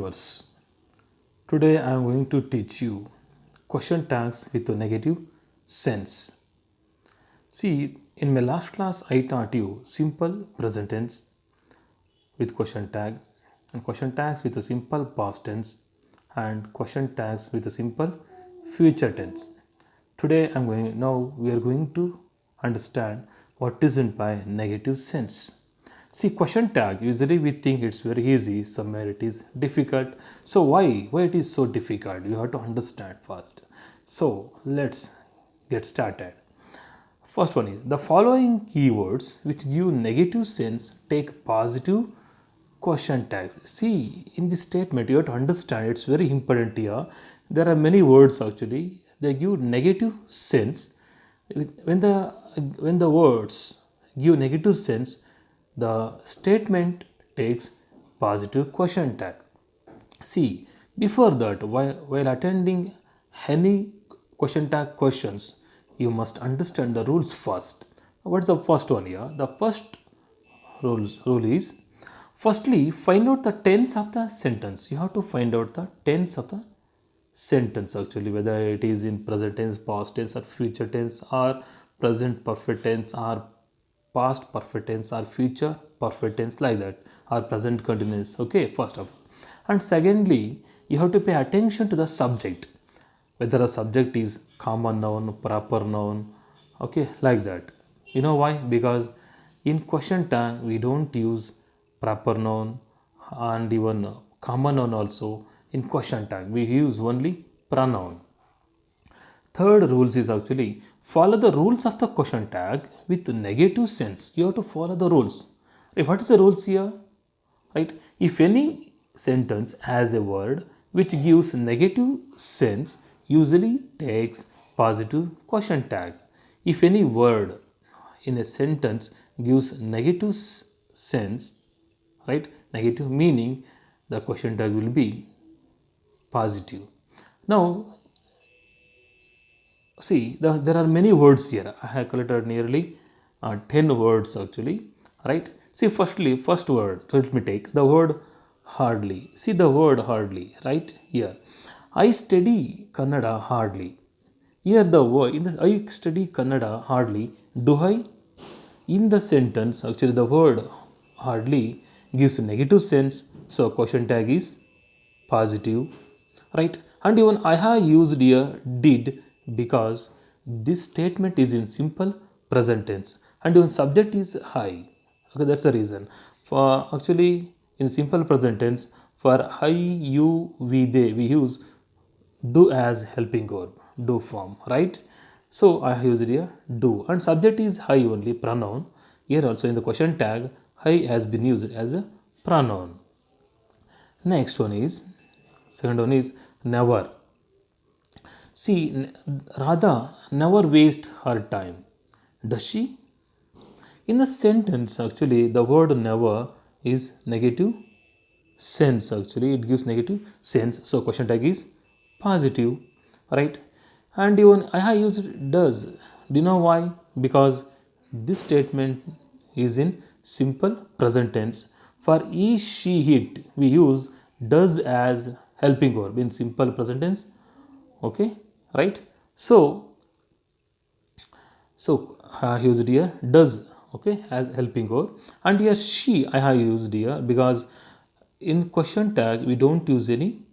viewers. Today I am going to teach you question tags with a negative sense. See, in my last class I taught you simple present tense with question tag and question tags with a simple past tense and question tags with a simple future tense. Today we are going to understand what is meant by negative sense. See, question tag, usually we think it's very easy, somewhere it is difficult. So why it is so difficult? You have to understand first. So let's get started. First one is the following keywords which give negative sense take positive question tags. See, in this statement you have to understand, it's very important here. There are many words actually, they give negative sense. When the words give negative sense, the statement takes positive question tag. See, before that, while attending any question tag questions, you must understand the rules first. What's the first one here? The first rule is, firstly, find out the tense of the sentence. You have to find out the tense of the sentence actually, whether it is in present tense, past tense or future tense, or present perfect tense, or past perfect tense, or future perfect tense, like that, or present continuous. Okay, first of all. And secondly, you have to pay attention to the subject, whether a subject is common noun, proper noun, okay, like that. You know why? Because in question tag we don't use proper noun and even common noun also. In question tag we use only pronoun. Third rules is actually follow the rules of the question tag with negative sense. You have to follow the rules. Right, what is the rules here? Right, if any sentence has a word which gives negative sense, usually takes positive question tag. If any word in a sentence gives negative sense, right, negative meaning, the question tag will be positive. Now see, there are many words here. I have collected nearly 10 words actually, right? See, first word, let me take the word hardly. See the word hardly, right here. I study Kannada hardly. Here the word, in the I study Kannada hardly, do I? In the sentence, actually the word hardly gives negative sense, so question tag is positive, right? And even I have used here did because this statement is in simple present tense and even subject is I. Okay, that's the reason. For actually in simple present tense, for I, you, we, they, we use do as helping verb, do form, right? So I have used here do, and subject is I only, pronoun. Here also in the question tag, I has been used as a pronoun. Next one is, second one is never. See, Radha never wastes her time. Does she? In the sentence, actually, the word never is negative sense. Actually, it gives negative sense. So, question tag is positive, right? And even I have used does. Do you know why? Because this statement is in simple present tense. For is, she, it, we use does as helping verb in simple present tense. Okay, right? So I have used here does, okay, as helping verb, and here she I have used here because in question tag we don't use any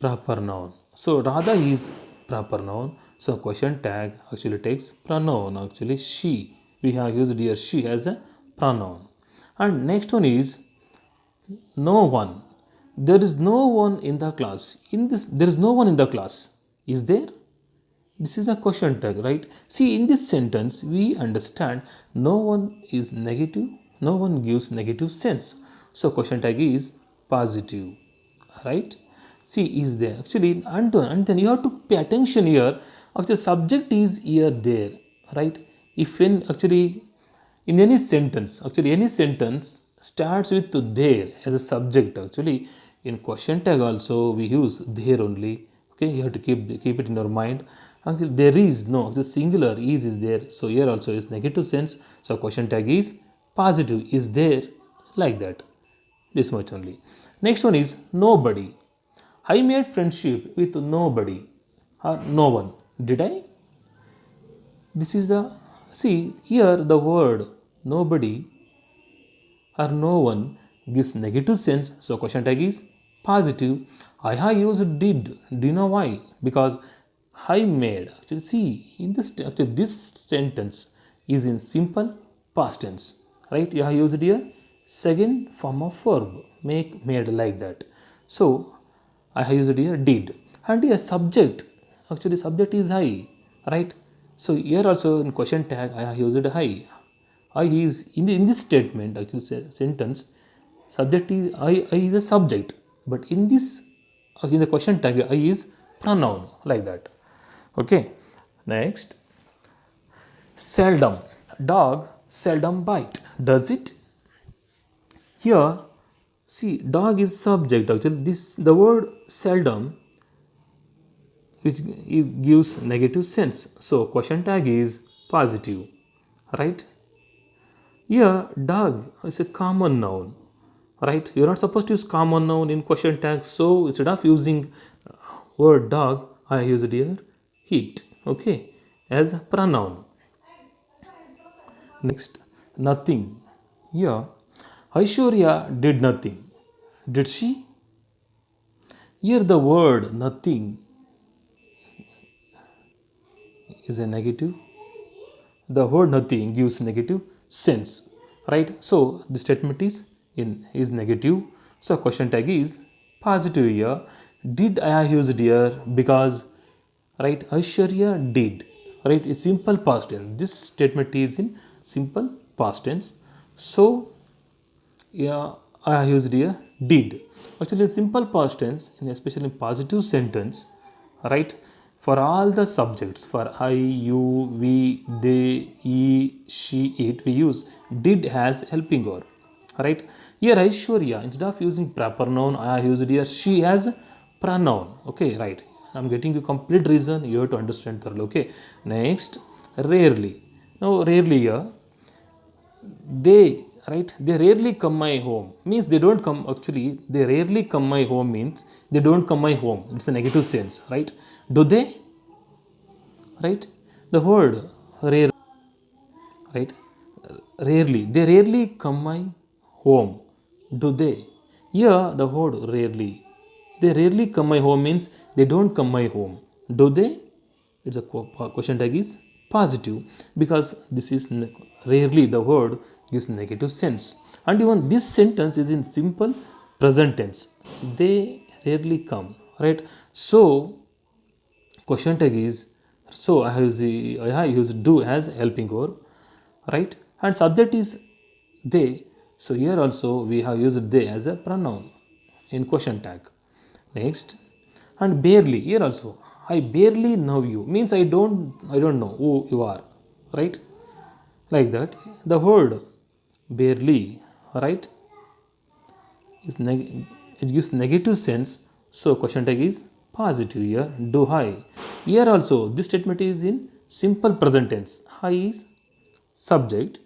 proper noun. So Radha is proper noun. So question tag actually takes pronoun. Actually she, we have used here she as a pronoun. And next one is no one. There is no one in the class. In this, there is no one in the class. Is there? This is a question tag, right? See, in this sentence, we understand no one is negative, no one gives negative sense. So, question tag is positive, right? See, is there. Actually, and then you have to pay attention here. Actually, subject is here, there, right? If in actually, in any sentence, actually, any sentence starts with there as a subject. Actually, in question tag also, we use there only. Okay, you have to keep it in your mind. Actually, there is no, the singular is there, so here also is negative sense, so question tag is positive, is there, like that, this much only. Next one is nobody. I made friendship with nobody or no one. Did I? This is the, see here the word nobody or no one gives negative sense, so question tag is positive. I have used did. Do you know why? Because I made, actually see in this, actually this sentence is in simple past tense, right? You have used here second form of verb, make, made, like that. So I have used here did, and here subject, actually subject is I, right? So here also in question tag I have used I is in this statement, actually sentence, subject is I is a subject, but in this, in the question tag I is pronoun, like that. Okay, next, seldom. Dog seldom bite, does it? Here see dog is subject, actually this the word seldom, which gives negative sense, so question tag is positive, right? Here dog is a common noun, right? You're not supposed to use common noun in question tag, so instead of using word dog I used here it, okay, as a pronoun. Next, nothing. Here Aishwarya did nothing, did she? Here the word nothing is a negative, the word nothing gives negative sense, right? So the statement is negative, so question tag is positive. Here did I have used here because, right, Aishwarya did, right? It's simple past tense, this statement is in simple past tense, so yeah, I have used here did. Actually simple past tense, in especially in positive sentence, right, for all the subjects, for I, you, we, they, he, she, it, we use did as helping verb, right? Here Aishwarya, instead of using proper noun I have used here she as pronoun, okay, right? I'm getting you complete reason, you have to understand thoroughly, okay? Next, rarely. Now rarely here they, right, they rarely come my home means they don't come, actually they rarely come my home means they don't come my home, it's a negative sense, right? Do they, right? The word rare, right, rarely, they rarely come my home, do they? Here the word rarely, they rarely come my home means they don't come my home, do they? It's a question tag is positive because this is rarely, the word gives negative sense, and even this sentence is in simple present tense, they rarely come, right? So question tag is, so I have used do as helping verb, right? And subject is they, so here also we have used they as a pronoun in question tag. Next, and barely, here also I barely know you means I don't know who you are, right? Like that, the word barely, right, is it gives negative sense, so question tag is positive. Here do I, here also this statement is in simple present tense, I is subject,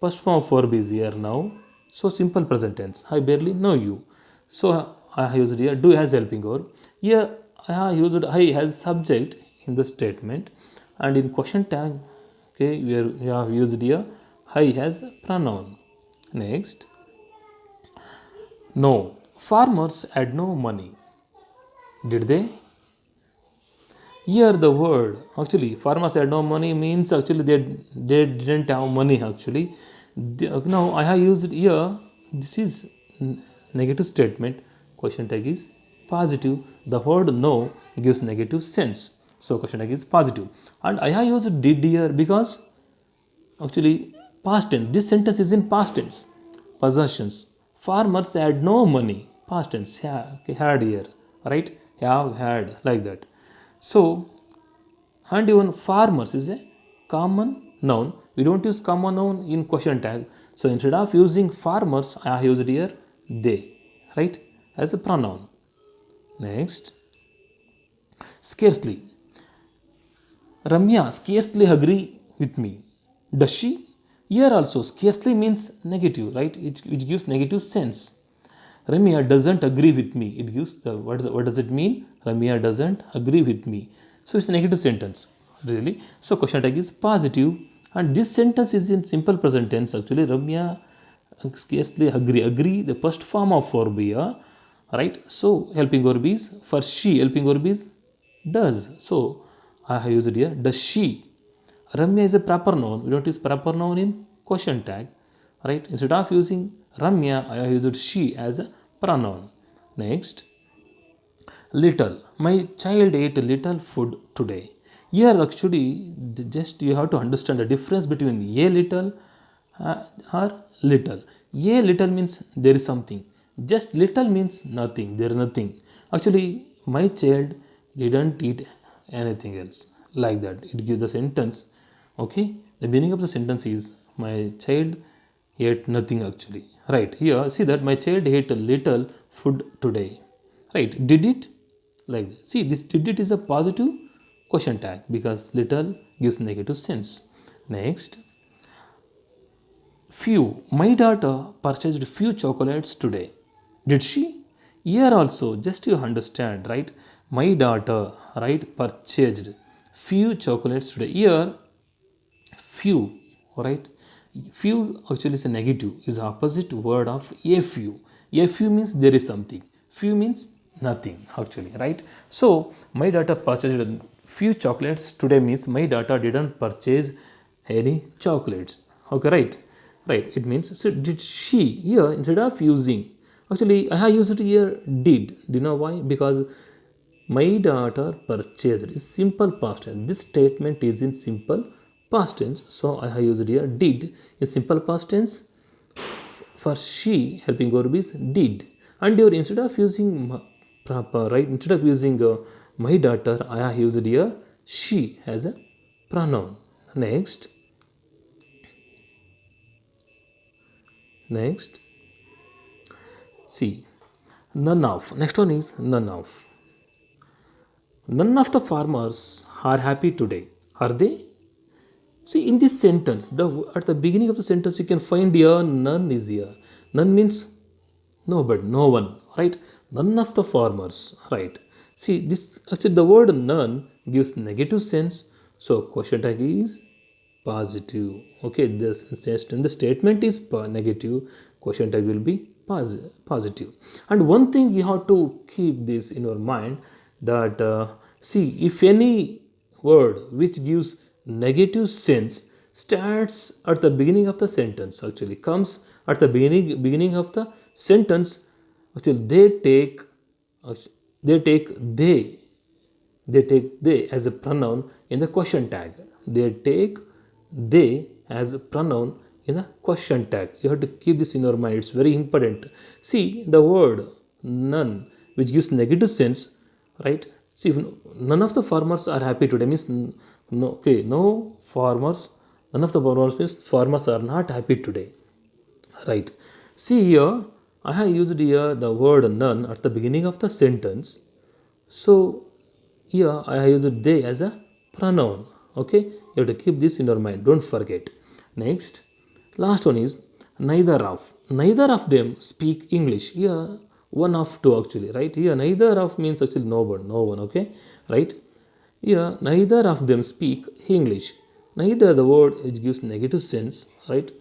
first form of verb is here now, so simple present tense, I barely know you, so I have used here do as helping verb. Here I have used I as subject in the statement, and in question tag, okay, we have used here I as pronoun. Next, no, farmers had no money, did they? Here the word, actually farmers had no money means actually they didn't have money, actually. Now I have used here, this is negative statement, question tag is positive, the word no gives negative sense, so question tag is positive. And I have used did here because actually past tense, this sentence is in past tense, possessions, farmers had no money, past tense, had here, right, have had, like that. So and even farmers is a common noun, we don't use common noun in question tag, so instead of using farmers I have used here they, right, as a pronoun. Next, scarcely. Ramya scarcely agree with me, does she? Here also scarcely means negative, right, which gives negative sense. Ramya doesn't agree with me. It gives the what does it mean? Ramya doesn't agree with me. So it's a negative sentence, really. So question tag is positive, and this sentence is in simple present tense. Actually, Ramya scarcely agree. Agree the first form of verb here, right? So helping verb is for she. Helping verb is does. So I have used here does she. Ramya is a proper noun. We don't use proper noun in question tag, right? Instead of using Ramya, I have used she as a pronoun. Next, little. My child ate little food today. Here, actually, just you have to understand the difference between a little or little. A little means there is something. Just little means nothing. There is nothing. Actually, my child didn't eat anything else. Like that. It gives the sentence. Okay. The meaning of the sentence is my child ate nothing actually. Right. Here, see that my child ate a little food today. Right. Did it? Like this. See, this did it is a positive question tag because little gives negative sense. Next, few. My daughter purchased few chocolates today. Did she? Here also, just you understand, right? My daughter, right, purchased few chocolates today. Here, few, right? Few actually is a negative, is opposite word of a few. A few means there is something. Few means nothing actually, right? So my daughter purchased few chocolates today means my daughter didn't purchase any chocolates. Okay, right? Right. It means so did she here instead of using actually I have used here did. Do you know why? Because my daughter purchased is simple past tense. This statement is in simple past tense. So I have used here did in simple past tense. For she, helping verb is did. And here instead of using proper, right? Instead of using my daughter, I have used here she as a pronoun. Next, see, none of. Next one is none of. None of the farmers are happy today. Are they? See, in this sentence, at the beginning of the sentence, you can find here none is here. None means no, but no one, right? None of the farmers, right? See, this actually the word none gives negative sense. So question tag is positive. Okay, the statement is negative. Question tag will be positive. And one thing you have to keep this in your mind that see if any word which gives negative sense starts at the beginning of the sentence actually comes at the beginning of the sentence actually they take they as a pronoun in the question tag. They take they as a pronoun in a question tag. You have to keep this in your mind. It's very important. See the word none, which gives negative sense, right? See, if none of the farmers are happy today means no. Okay, no farmers. None of the farmers means farmers are not happy today, right? See here, I have used here the word none at the beginning of the sentence. So here I have used they as a pronoun. Okay, you have to keep this in your mind. Don't forget. Next, last one is neither of. Neither of them speak English. Here, one of two actually, right? Here, neither of means actually no one. Okay, right? Here, neither of them speak English. Neither the word which gives negative sense, right?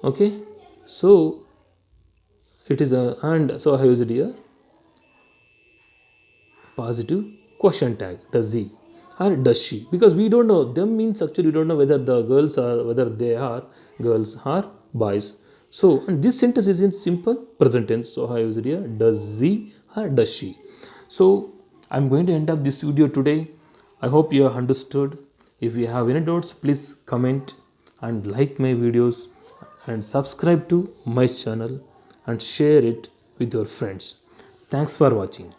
Okay, so it is a and so I have used here positive question tag does he or does she because we don't know them means actually we don't know whether the girls are whether they are girls or boys. So and this sentence is in simple present tense. So I used here does he or does she. So I'm going to end up this video today. I hope you have understood. If you have any doubts, please comment and like my videos and subscribe to my channel and share it with your friends. Thanks for watching.